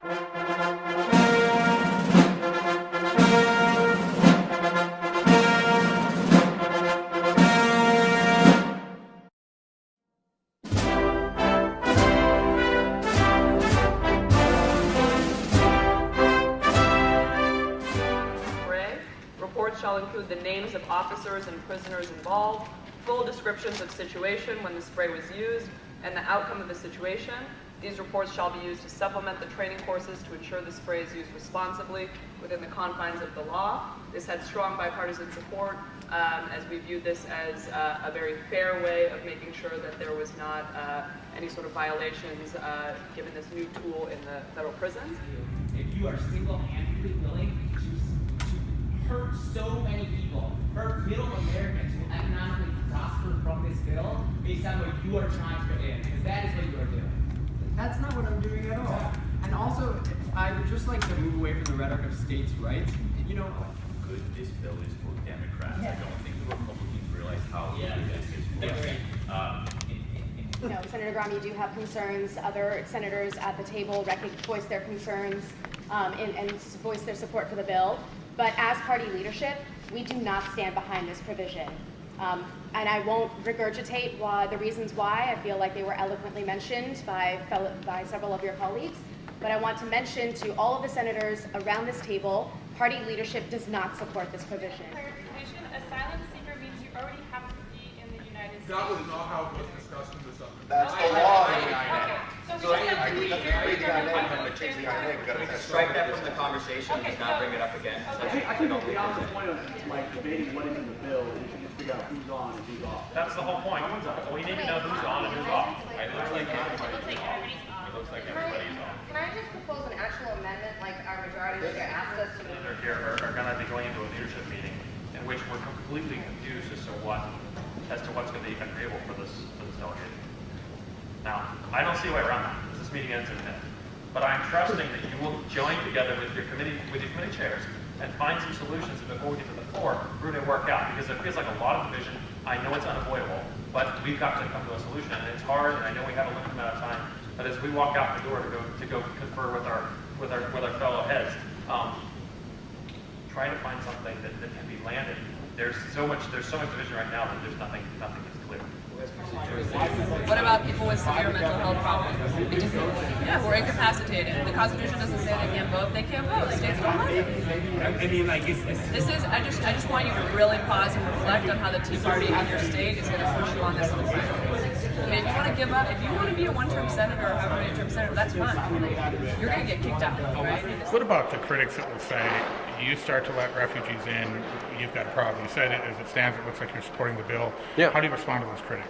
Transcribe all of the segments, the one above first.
Reports shall include the names of officers and prisoners involved, full descriptions of situation when the spray was used, and the outcome of the situation. These reports shall be used to supplement the training courses to ensure the spray is used responsibly within the confines of the law. This had strong bipartisan support, as we viewed this as a very fair way of making sure that there was not any sort of violations given this new tool in the federal prisons. If you are single-handedly willing to hurt so many people, hurt middle Americans who economically prosper from this bill based on what you are trying to put in, because that is what you are doing. That's not what I'm doing at all. And also, I would just like to move away from the rhetoric of states' rights. You know, how good this bill is for Democrats. I don't think the Republicans realize how good this is for us. You know, Senator Graham, you do have concerns. Other senators at the table voice their concerns and voice their support for the bill. But as party leadership, we do not stand behind this provision. And I won't regurgitate the reasons why. I feel like they were eloquently mentioned by several of your colleagues. But I want to mention to all of the senators around this table, party leadership does not support this provision. Clarification, asylum seeker means you already have to be in the United States. That was not how it was discussed in this other. That's the law. So we just have to be Strike that from the conversation and just not bring it up again. I think the opposite point of like debating what is in the bill is you just figure out who's on and who's off. That's the whole point. We need to know who's on and who's off. It looks like everybody's off. It looks like everybody's off. Can I just propose an actual amendment like our majority leader asked us to do? Here are going to be going into a leadership meeting in which we're completely confused as to what's going to be agreeable for this delegation. Now, I don't see a way around that, because this meeting ends in a minute. But I'm trusting that you will join together with your committee chairs and find some solutions before we get to the floor for it to work out, because it feels like a lot of division. I know it's unavoidable, but we've got to come to a solution, and it's hard, and I know we have a limited amount of time. But as we walk out the door to go confer with our fellow heads, try to find something that can be landed. There's so much division right now that there's nothing that's clear. What about people with severe mental health problems? Yeah, we're incapacitated. The Constitution doesn't say they can't vote. They can't vote. States don't let them. I mean, like, This is. I just want you to really pause and reflect on how the Tea Party in your state is going to push you on this in the future. I mean, if you want to give up, if you want to be a one-term senator or however many term senator, that's fine. You're going to get kicked out, right? What about the critics that will say, you start to let refugees in, you've got a problem? You said it as it stands, it looks like you're supporting the bill. Yeah. How do you respond to those critics?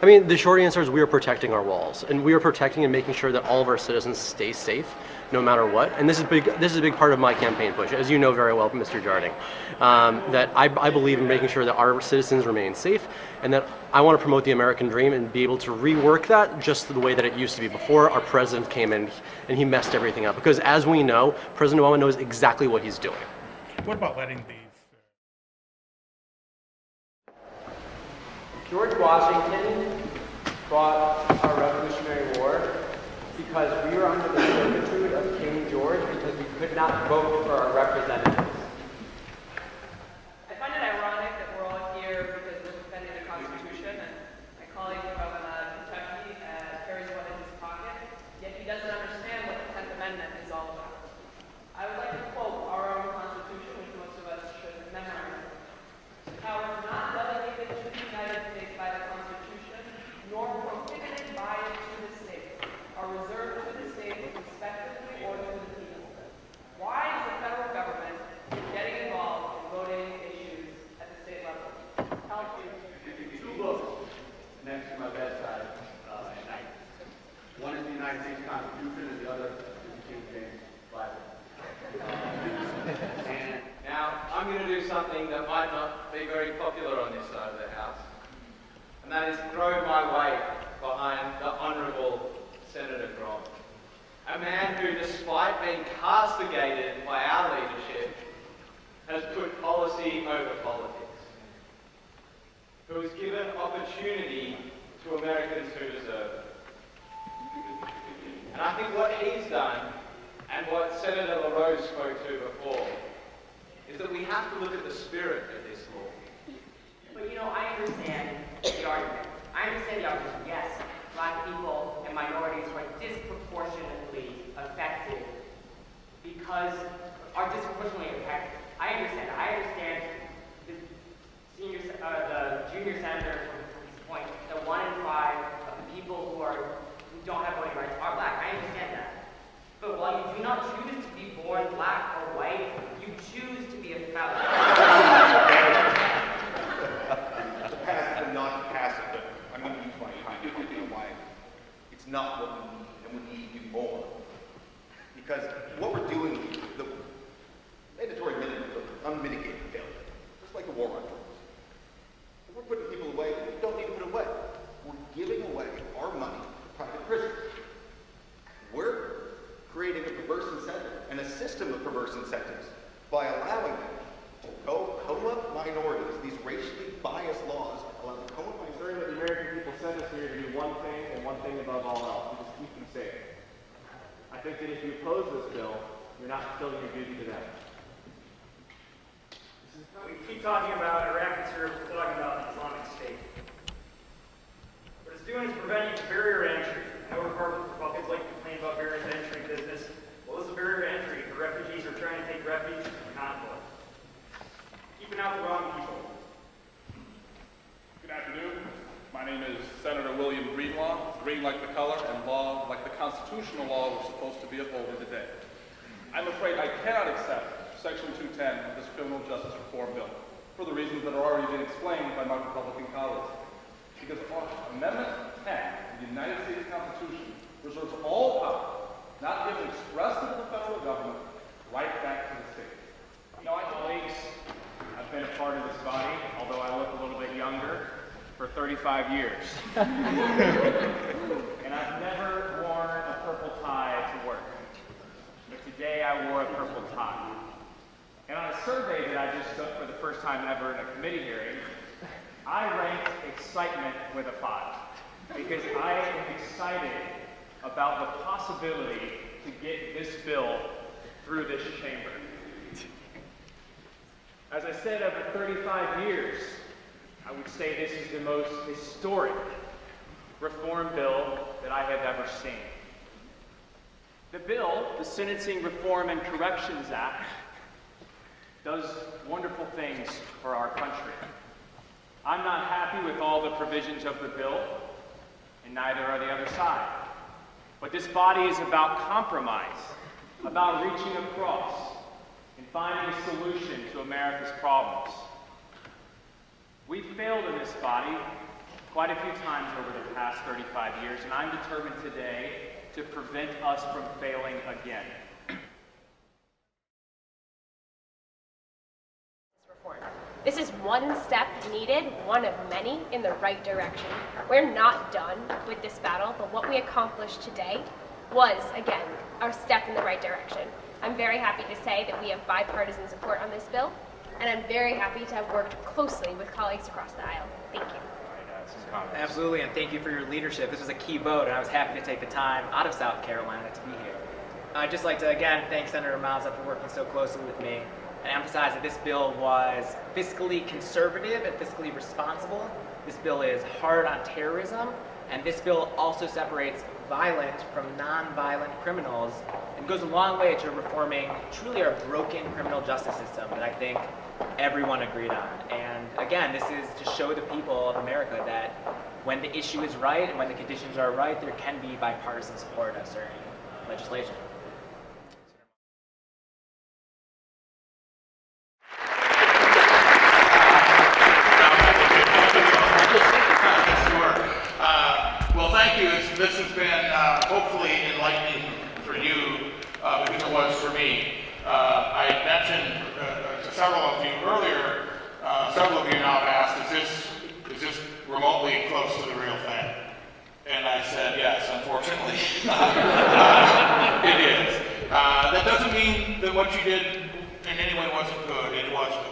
I mean, the short answer is we are protecting our walls, and we are protecting and making sure that all of our citizens stay safe, no matter what. And this is a big part of my campaign push, as you know very well, Mr. Jarding. That I believe in making sure that our citizens remain safe, and that I want to promote the American dream and be able to rework that just the way that it used to be before our president came in and he messed everything up. Because as we know, President Obama knows exactly what he's doing. What about letting these? George Washington fought our Revolutionary War because we were under the servitude of King George because we could not vote for our representatives. I find it ironic that we're all here because we're defending the Constitution, and my colleague from Kentucky carries one in his pocket, yet he doesn't understand what the 10th Amendment is all about. I would like to quote our own Constitution, which most of us should memorize. Powers not delegated to the United States by the Constitution, nor prohibited by it to the states, are reserved to the states respectively or to the people. Why is the federal government getting involved in voting issues at the state level? Help you. Two books next to my bedside at night. One is the United States Constitution, and the other is the King James Bible. And now I'm going to do something that might not be very popular on this side of the house, and that is throw my weight behind the Honourable Senator Grom, a man who, despite being castigated by our leadership, has put policy over politics, who has given opportunity to Americans who deserve it. And I think what he's done, and what Senator LaRose spoke to before, is that we have to look at the spirit of this law. But you know, I understand the argument. Yes, black people and minorities are disproportionately affected because are disproportionately affected. I understand that. I understand the junior senator from his point that 1 in 5 of the people who don't have voting rights are black. I understand that. But while you do not choose to be born black or white, you choose to be a felon. The passive and not passive, but I'm going to use my time to explain why it's not what we need, and we need to do more. Because what we're doing, the mandatory minimum of unmitigated failure, just like the war on drugs. If we're putting people away, we don't need to put away. We're giving away our money to private prisons. We're creating a perverse incentive and a system of perverse incentives by allowing them to comb up minorities. These racially biased laws allow them to comb up minorities. Ensuring that the American people send us here to do one thing and one thing above all else, to just keep them safe. I think that if you oppose this bill, you're not fulfilling your duty to them. We keep talking about Iraq and Syria, we're talking about the Islamic State. What it's doing is preventing barrier entry. I know Republicans like to complain about barriers to entry business. Well, this is a barrier to entry. The refugees are trying to take refuge from conflict. Keeping out the wrong people. Good afternoon. My name is Senator William Greenlaw. Green like the color and law like the constitutional law we're supposed to be upholding today. I'm afraid I cannot accept Section 210 of this criminal justice reform bill for the reasons that have already been explained by my Republican colleagues. Because Amendment 10 of the United States Constitution reserves all power, not given expressly to the federal government, right back to the state. You know, colleagues, I've been a part of this body, although I look a little bit younger, for 35 years. And I've never worn a purple tie to work. But today I wore a purple tie. And on a survey that I just took for the first time ever in a committee hearing, I ranked excitement with a 5. Because I am excited about the possibility to get this bill through this chamber. As I said, over 35 years, I would say this is the most historic reform bill that I have ever seen. The bill, the Sentencing Reform and Corrections Act, does wonderful things for our country. I'm not happy with all the provisions of the bill, and neither are the other side. But this body is about compromise, about reaching across and finding a solution to America's problems. We've failed in this body quite a few times over the past 35 years, and I'm determined today to prevent us from failing again. This is one step needed, one of many, in the right direction. We're not done with this battle, but what we accomplished today was, again, our step in the right direction. I'm very happy to say that we have bipartisan support on this bill, and I'm very happy to have worked closely with colleagues across the aisle. Thank you. Absolutely, and thank you for your leadership. This was a key vote, and I was happy to take the time out of South Carolina to be here. I'd just like to, again, thank Senator Miles for working so closely with me, and emphasize that this bill was fiscally conservative and fiscally responsible. This bill is hard on terrorism, and this bill also separates violent from non-violent criminals and goes a long way to reforming truly our broken criminal justice system that I think everyone agreed on. And again, this is to show the people of America that when the issue is right and when the conditions are right, there can be bipartisan support of certain legislation. Well, thank you. This has been hopefully enlightening for you because it was for me. I mentioned to several of you earlier, several of you now have asked, is this remotely close to the real thing? And I said, yes, unfortunately. It is. That doesn't mean that what you did in any way wasn't good. It was good.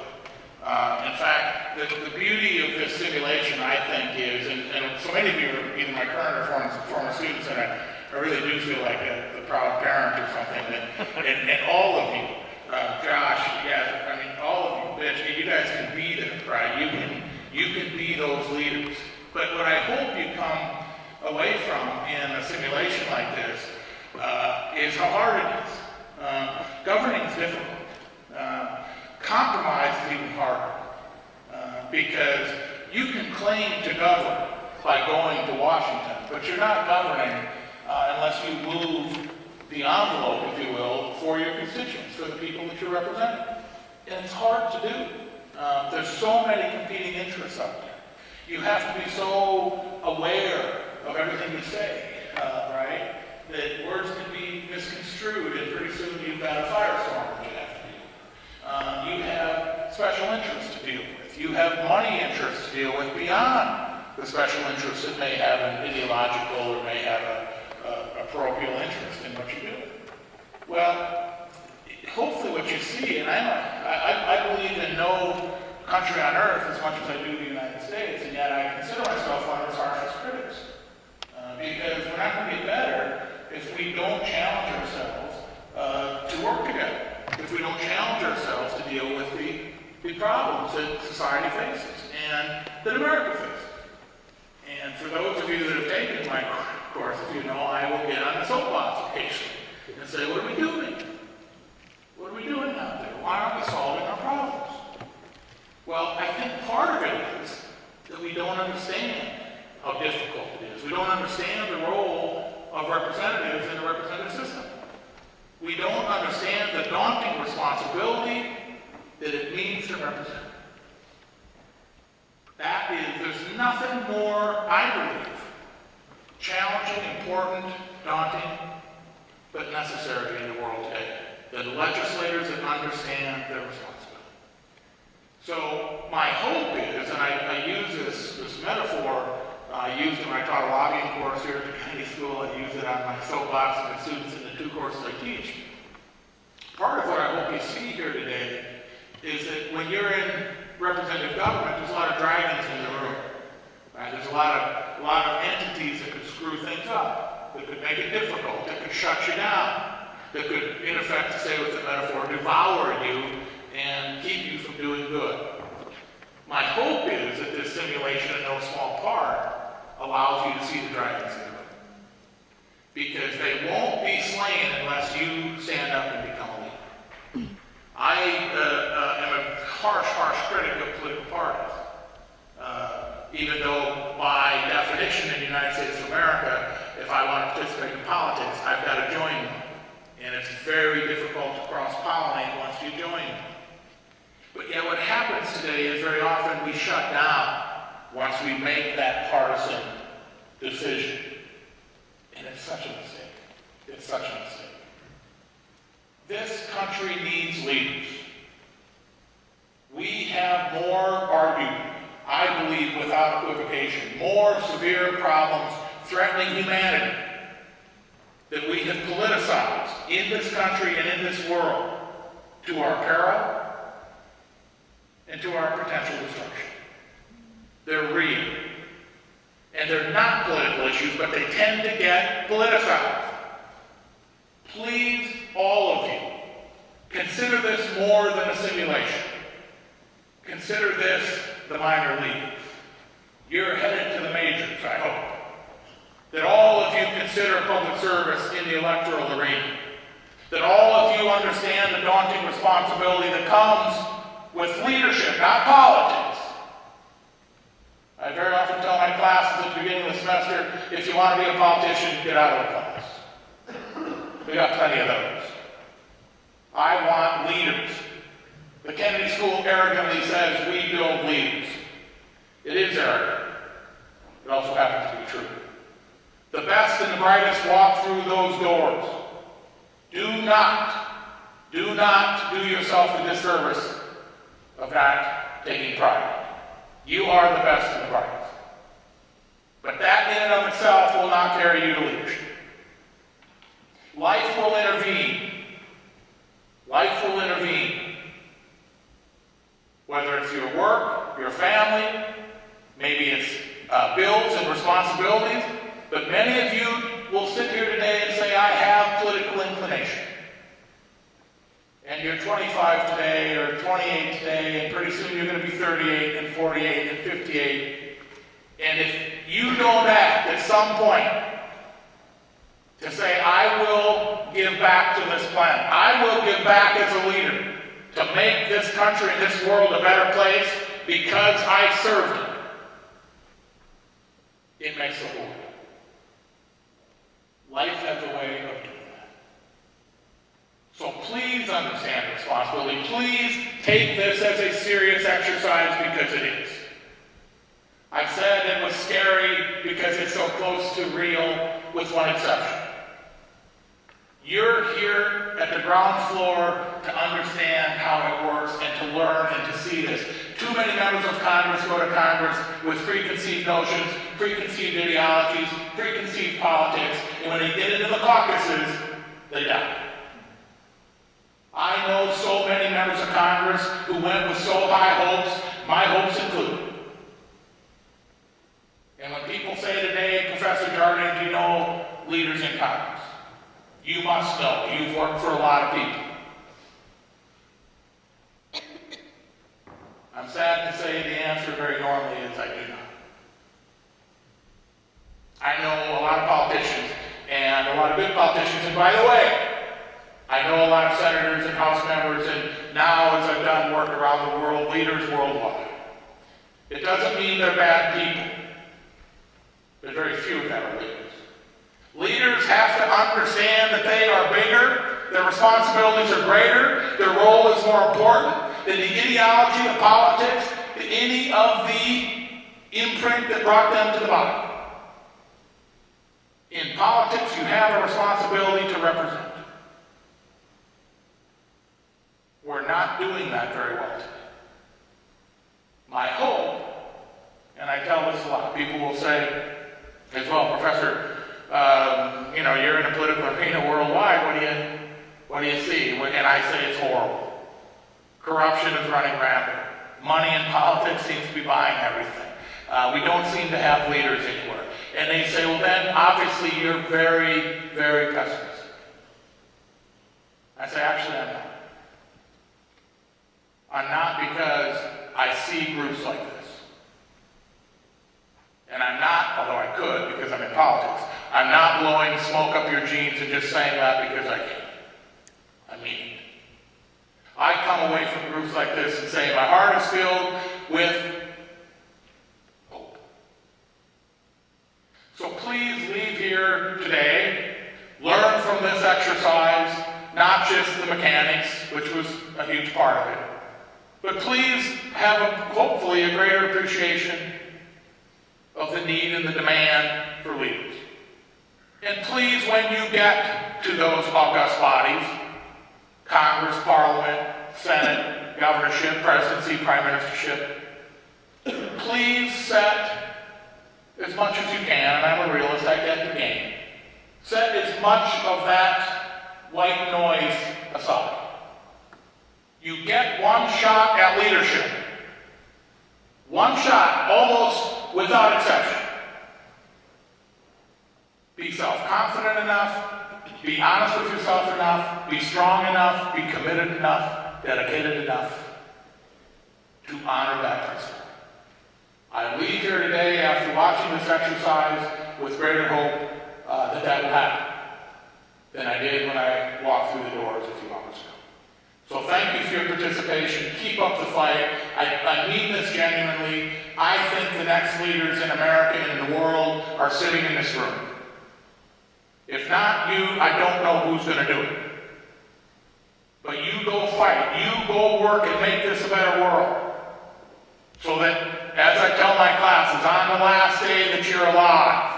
In fact, the beauty of this simulation, I think, is, and so many of you are either my current or former students, and I really do feel like a proud parent or something, that and all of you, Josh, you guys, I mean, all of you, Mitch, you guys can be there, right? You can be those leaders. But what I hope you come away from in a simulation like this is how hard it is. Governing is difficult. Compromise is even harder because you can claim to govern by going to Washington, but you're not governing unless you move the envelope, if you will, for your constituents, for the people that you're representing. And it's hard to do. There's so many competing interests out there. You have to be so aware of everything you say, right? That words can be misconstrued, and pretty soon you've got a firestorm that you have to deal with. You have special interests to deal with. You have money interests to deal with beyond the special interests that may have an ideological or may have a parochial interest in what you're doing. Well, hopefully what you see, and I believe in no country on earth as much as I do the United States, and yet I consider myself one of its harshest critics. Because we're not going to get better if we don't challenge ourselves to work together, if we don't challenge ourselves to deal with the problems that society faces and that America faces. And for those of you that have taken my course, as you know, I will get on the soapbox occasionally and say, what are we doing? What are we doing out there? Why aren't we solving our problems? Well, I think part of it is that we don't understand how difficult it is. We don't understand the role of representatives in the representative system. We don't understand the daunting responsibility that it means to represent. That is, there's nothing more, I believe, challenging, important, daunting, but necessary in the world today than legislators that understand their responsibility. So my hope is, and I use this metaphor, I used it when I taught a lobbying course here at the Kennedy School. I use it on my soapbox and my students in the 2 courses I teach. Part of what I hope you see here today is that when you're in representative government, there's a lot of dragons in the room. Right? There's a lot of entities that could screw things up, that could make it difficult, that could shut you down, that could, in effect, to say with the metaphor, devour you and keep you from doing good. My hope is that this simulation, in no small part, allows you to see the dragons in the room. Because they won't be slain unless you stand up and become a leader. I am a harsh critic of political parties. Even though by definition in the United States of America, if I want to participate in politics, I've got to join them. And it's very difficult to cross-pollinate once you join them. But yet what happens today is very often we shut down once we make that partisan decision. And it's such a mistake. It's such a mistake. This country needs leaders. We have more argument, I believe without equivocation, more severe problems threatening humanity that we have politicized in this country and in this world to our peril and to our potential destruction. They're real. And they're not political issues, but they tend to get politicized. Please, all of you, consider this more than a simulation. Consider this the minor leagues. You're headed to the majors, I hope. That all of you consider public service in the electoral arena. That all of you understand the daunting responsibility that comes with leadership, not politics. I very often tell my classes at the beginning of the semester, if you want to be a politician, get out of the class. We got plenty of those. I want leaders. The Kennedy School arrogantly says we build leaders. It is arrogant. It also happens to be true. The best and the brightest walk through those doors. Do not do yourself the disservice of not taking pride. You are the best and the brightest. But that in and of itself will not carry you to leadership. Life will intervene. Life will intervene. Whether it's your work, your family, maybe it's bills and responsibilities, but many of you will sit here today and say, I have political inclination. and you're 25 today or 28 today, and pretty soon you're going to be 38 and 48 and 58. And if you don't act at some point to say, I will give back to this planet, I will give back as a leader to make this country and this world a better place because I served it, it makes a war. Life has a way of doing that. So please understand responsibility. Please take this as a serious exercise because it is. I've said it was scary because it's so close to real, with one exception. You're here at the ground floor to understand how it works and to learn and to see this. Too many members of Congress go to Congress with preconceived notions, preconceived ideologies, preconceived politics, and when they get into the caucuses, they die. I know so many members of Congress who went with so high hopes, my hopes included. And when people say today, Professor Jardine, do you know leaders in Congress? You must know. You've worked for a lot of people. I'm sad to say the answer very normally is I do not. I know a lot of politicians and a lot of good politicians, and by the way, I know a lot of senators and House members, and now as I've done work around the world, leaders worldwide. It doesn't mean they're bad people. There's very few of them are leaders. Leaders have to understand that they are bigger, their responsibilities are greater, their role is more important than the ideology, the politics, any of the imprint that brought them to the bottom. In politics, you have a responsibility to represent. We're not doing that very well today. My hope, and I tell this a lot, people will say as well, Professor, you're in a political arena worldwide, what do you see? And I say it's horrible. Corruption is running rampant. Money in politics seems to be buying everything. We don't seem to have leaders anywhere. And they say, well then, obviously you're very, very pessimistic. I say, actually I'm not. I'm not, because I see groups like this. And I'm not, although I could because I'm in politics, I'm not blowing smoke up your jeans and just saying that because I can. I mean it. I come away from groups like this and say my heart is filled with hope. So please leave here today, learn from this exercise, not just the mechanics, which was a huge part of it, but please have hopefully a greater appreciation of the need and the demand for leaders. And please, when you get to those august bodies, Congress, Parliament, Senate, governorship, presidency, prime ministership, please set as much as you can, and I'm a realist, I get the game, set as much of that white noise aside. You get one shot at leadership. One shot, almost without exception. Be self-confident enough, be honest with yourself enough, be strong enough, be committed enough, dedicated enough to honor that principle. I leave here today after watching this exercise with greater hope that will happen than I did when I walked through the doors a few hours ago. So thank you for your participation. Keep up the fight. I mean this genuinely. I think the next leaders in America and in the world are sitting in this room. If not you, I don't know who's going to do it. But you go fight. You go work and make this a better world. So that, as I tell my classes, on the last day that you're alive,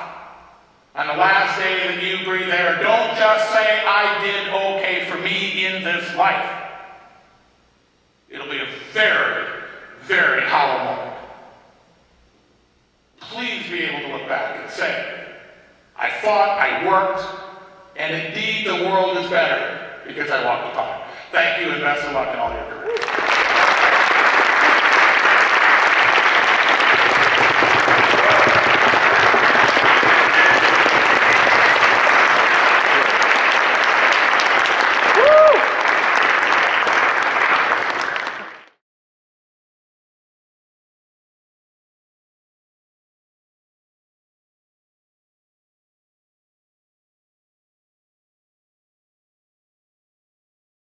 on the last day that you breathe air, don't just say, I did okay for me in this life. It'll be a very, very hollow moment. Please be able to look back and say, I fought, I worked, and indeed the world is better because I walked the path. Thank you and best of luck in all your careers.